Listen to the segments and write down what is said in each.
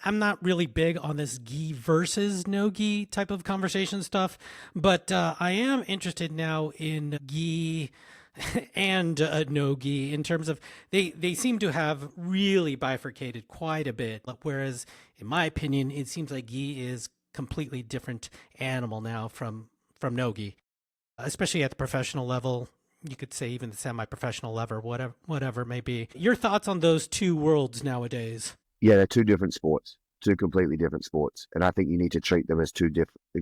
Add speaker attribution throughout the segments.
Speaker 1: I'm not really big on this gi versus no gi type of conversation stuff, but I am interested now in gi and no gi in terms of they seem to have really bifurcated quite a bit. Whereas, in my opinion, it seems like gi is completely different animal now from no gi, especially at the professional level. You could say even the semi-professional level, whatever it may be. Your thoughts on those two worlds nowadays?
Speaker 2: Yeah, they're two different sports, two completely different sports. And I think you need to treat them as two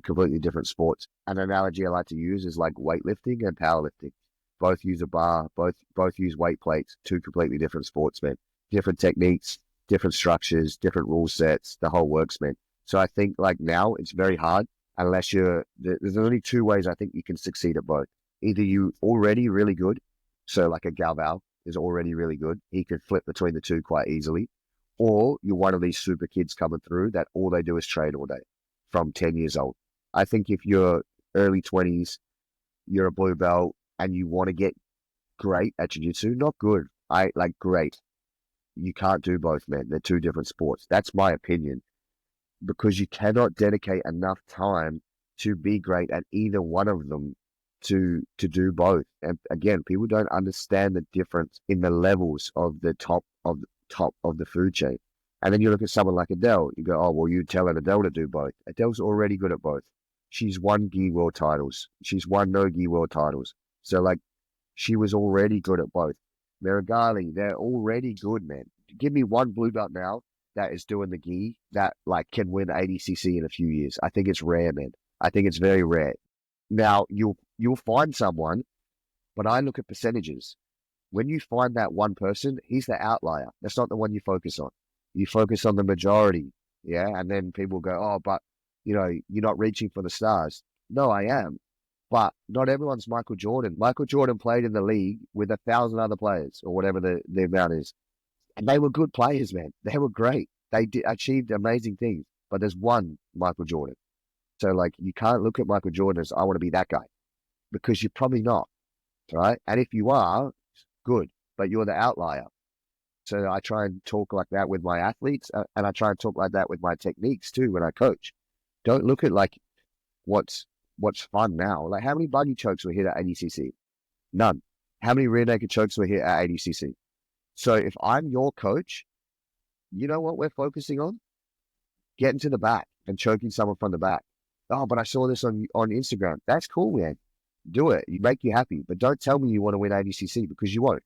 Speaker 2: completely different sports. An analogy I like to use is like weightlifting and powerlifting. Both use a bar, both use weight plates, two completely different sports, man. Different techniques, different structures, different rule sets, the whole works, man. So I think like now it's very hard unless there's only two ways I think you can succeed at both. Either you already really good, so like a Galval is already really good. He could flip between the two quite easily. Or you're one of these super kids coming through that all they do is train all day from 10 years old. I think if you're early 20s, you're a blue belt and you want to get great at jiu-jitsu, not good, I like great. You can't do both, man. They're two different sports. That's my opinion because you cannot dedicate enough time to be great at either one of them to do both. And again, people don't understand the difference in the levels of the top of the food chain. And then you look at someone like Adele, you go, oh, well, you tell Adele to do both. Adele's already good at both. She's won gi world titles. She's won no gi world titles. So like she was already good at both. Marigali, they're already good, man. Give me one blue belt now that is doing the gi that like can win ADCC in a few years. I think it's rare, man. I think it's very rare. Now you'll find someone, but I look at percentages. When you find that one person, he's the outlier. That's not the one you focus on. You focus on the majority, yeah? And then people go, oh, but, you're not reaching for the stars. No, I am. But not everyone's Michael Jordan. Michael Jordan played in the league with 1,000 other players or whatever the amount is. And they were good players, man. They were great. They achieved amazing things. But there's one Michael Jordan. So, like, you can't look at Michael Jordan as, I want to be that guy. Because you're probably not, right? And if you are, good, but you're the outlier. So I try and talk like that with my athletes, and I try and talk like that with my techniques too when I coach. Don't look at like what's fun now. Like how many buggy chokes were hit at ADCC? None. How many rear naked chokes were hit at ADCC? So if I'm your coach, you know what we're focusing on? Getting to the back and choking someone from the back. Oh, but I saw this on Instagram. That's cool, man. Do it. You make you happy, but don't tell me you want to win ADCC because you won't.